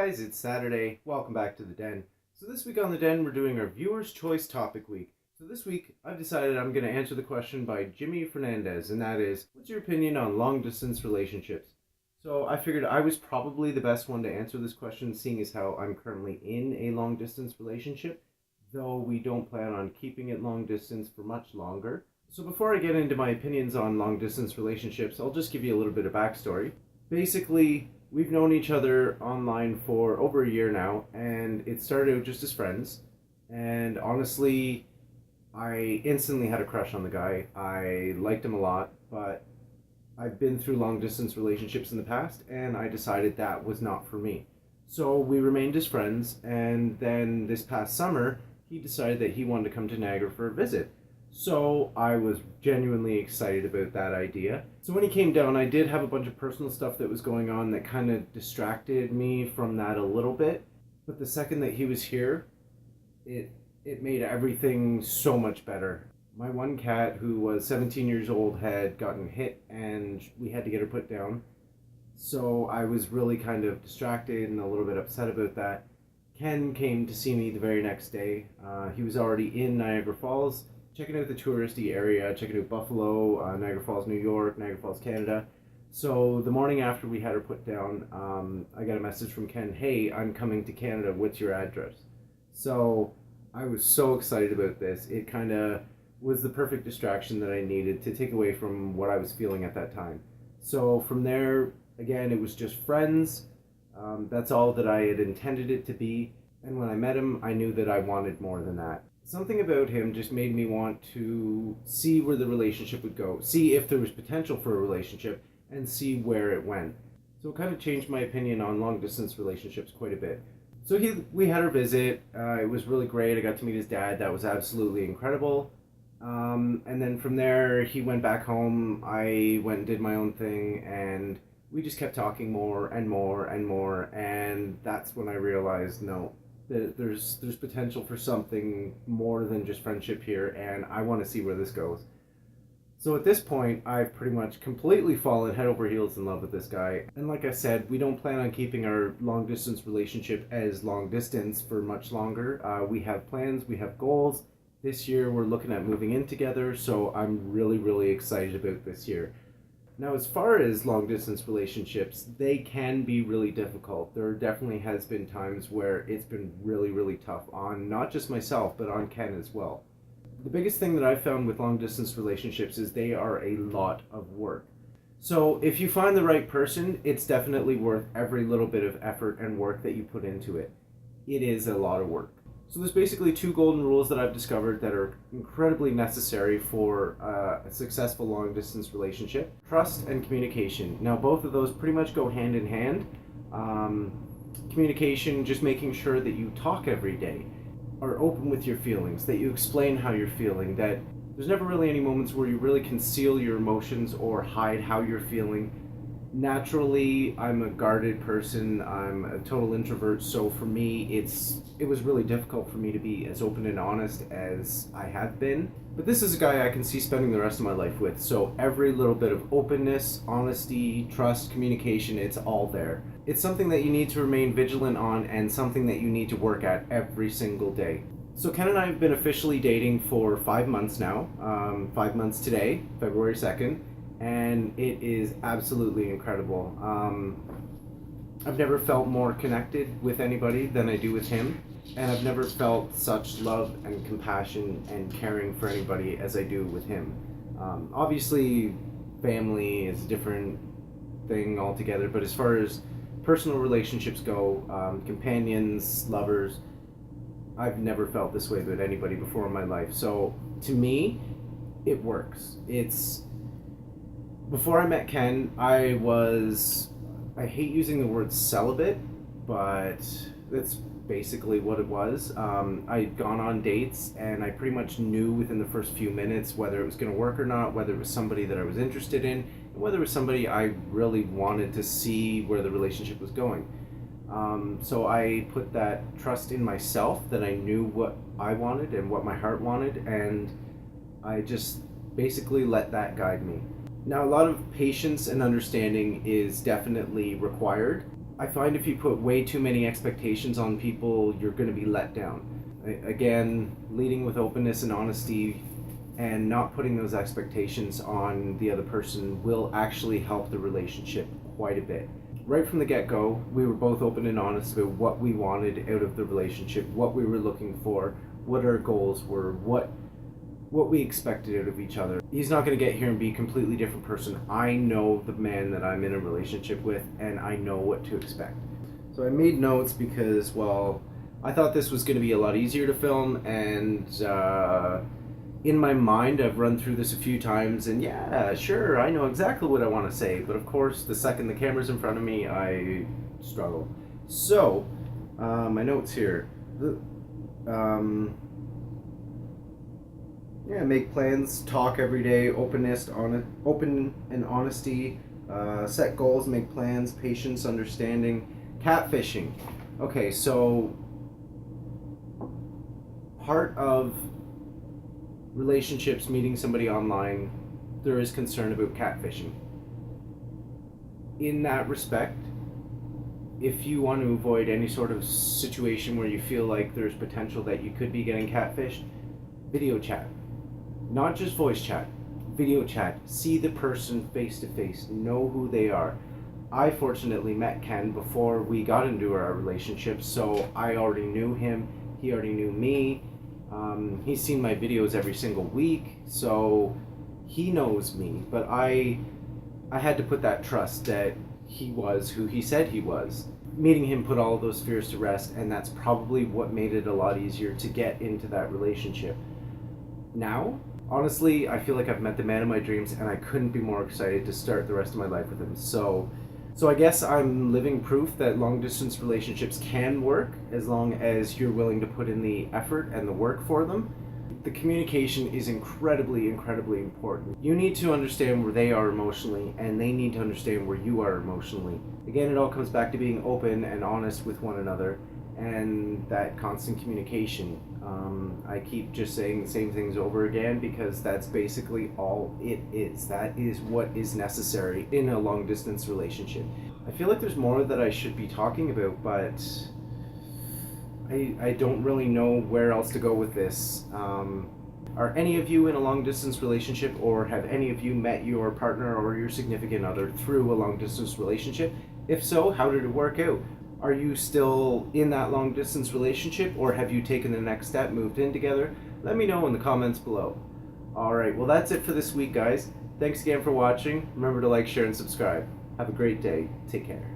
guys, it's Saturday. Welcome back to The Den. So this week on The Den, we're doing our Viewer's Choice Topic Week. So this week, I've decided I'm going to answer the question by Jimmy Fernandez, and that is, what's your opinion on long-distance relationships? So I figured I was probably the best one to answer this question, seeing as how I'm currently in a long-distance relationship, though we don't plan on keeping it long-distance for much longer. So before I get into my opinions on long-distance relationships, I'll just give you a little bit of backstory. Basically, we've known each other online for over a year now, and it started out just as friends. And honestly, I instantly had a crush on the guy. I liked him a lot, but I've been through long distance relationships in the past, and I decided that was not for me. So we remained as friends, and then this past summer, he decided that he wanted to come to Niagara for a visit. So I was genuinely excited about that idea. So when he came down, I did have a bunch of personal stuff that was going on that kind of distracted me from that a little bit. But the second that he was here, it made everything so much better. My one cat, who was 17 years old, had gotten hit and we had to get her put down. So I was really kind of distracted and a little bit upset about that. Ken came to see me the very next day. He was already in Niagara Falls, checking out the touristy area, checking out Buffalo, Niagara Falls, New York, Niagara Falls, Canada. So the morning after we had her put down, I got a message from Ken, hey, I'm coming to Canada, what's your address? So I was so excited about this. It kind of was the perfect distraction that I needed to take away from what I was feeling at that time. So from there, again, it was just friends. That's all that I had intended it to be. And when I met him, I knew that I wanted more than that. Something about him just made me want to see where the relationship would go, see if there was potential for a relationship, and see where it went. So it kind of changed my opinion on long-distance relationships quite a bit. So we had our visit. It was really great. I got to meet his dad. That was absolutely incredible. And then from there, he went back home. I went and did my own thing, and we just kept talking more and more and more. And that's when I realized, no, there's potential for something more than just friendship here, and I want to see where this goes. So at this point, I've pretty much completely fallen head over heels in love with this guy. And like I said, we don't plan on keeping our long distance relationship as long distance for much longer. We have plans, we have goals. This year we're looking at moving in together, so I'm really, really excited about this year. Now, as far as long distance relationships, they can be really difficult. There definitely has been times where it's been really, really tough on not just myself, but on Ken as well. The biggest thing that I've found with long distance relationships is they are a lot of work. So if you find the right person, it's definitely worth every little bit of effort and work that you put into it. It is a lot of work. So there's basically two golden rules that I've discovered that are incredibly necessary for a successful long distance relationship. Trust and communication. Now both of those pretty much go hand in hand. Communication, just making sure that you talk every day, are open with your feelings, that you explain how you're feeling, that there's never really any moments where you really conceal your emotions or hide how you're feeling. Naturally, I'm a guarded person, I'm a total introvert, so for me it was really difficult for me to be as open and honest as I have been. But this is a guy I can see spending the rest of my life with, so every little bit of openness, honesty, trust, communication, it's all there. It's something that you need to remain vigilant on and something that you need to work at every single day. So Ken and I have been officially dating for 5 months now, 5 months today, February 2nd. And it is absolutely incredible. I've never felt more connected with anybody than I do with him, and I've never felt such love and compassion and caring for anybody as I do with him. Obviously, family is a different thing altogether, but as far as personal relationships go, companions, lovers, I've never felt this way about anybody before in my life. So to me, it works. Before I met Ken, I hate using the word celibate, but that's basically what it was. I'd gone on dates, and I pretty much knew within the first few minutes whether it was going to work or not, whether it was somebody that I was interested in, and whether it was somebody I really wanted to see where the relationship was going. So I put that trust in myself that I knew what I wanted and what my heart wanted, and I just basically let that guide me. Now, a lot of patience and understanding is definitely required. I find if you put way too many expectations on people, you're going to be let down. Again, leading with openness and honesty and not putting those expectations on the other person will actually help the relationship quite a bit. Right from the get-go, we were both open and honest about what we wanted out of the relationship, what we were looking for, what our goals were, what we expected out of each other. He's not going to get here and be a completely different person. I know the man that I'm in a relationship with, and I know what to expect. So I made notes because, well, I thought this was going to be a lot easier to film, and in my mind I've run through this a few times, and yeah, sure, I know exactly what I want to say, but of course the second the camera's in front of me, I struggle. So, my notes here. Yeah, make plans, talk every day, open and honesty, set goals, make plans, patience, understanding, catfishing. Okay, so part of relationships, meeting somebody online, there is concern about catfishing. In that respect, if you want to avoid any sort of situation where you feel like there's potential that you could be getting catfished, video chat. Not just voice chat, video chat. See the person face to face, know who they are. I fortunately met Ken before we got into our relationship, so I already knew him, he already knew me. He's seen my videos every single week, so he knows me, but I had to put that trust that he was who he said he was. Meeting him put all of those fears to rest, and that's probably what made it a lot easier to get into that relationship. Now, honestly, I feel like I've met the man of my dreams, and I couldn't be more excited to start the rest of my life with him. So I guess I'm living proof that long-distance relationships can work as long as you're willing to put in the effort and the work for them. The communication is incredibly, incredibly important. You need to understand where they are emotionally, and they need to understand where you are emotionally. Again, it all comes back to being open and honest with one another, and that constant communication. I keep just saying the same things over again because that's basically all it is. That is what is necessary in a long distance relationship. I feel like there's more that I should be talking about, but I don't really know where else to go with this. Are any of you in a long distance relationship, or have any of you met your partner or your significant other through a long distance relationship? If so, how did it work out? Are you still in that long distance relationship, or have you taken the next step, moved in together? Let me know in the comments below. Alright, well that's it for this week, guys. Thanks again for watching. Remember to like, share, and subscribe. Have a great day. Take care.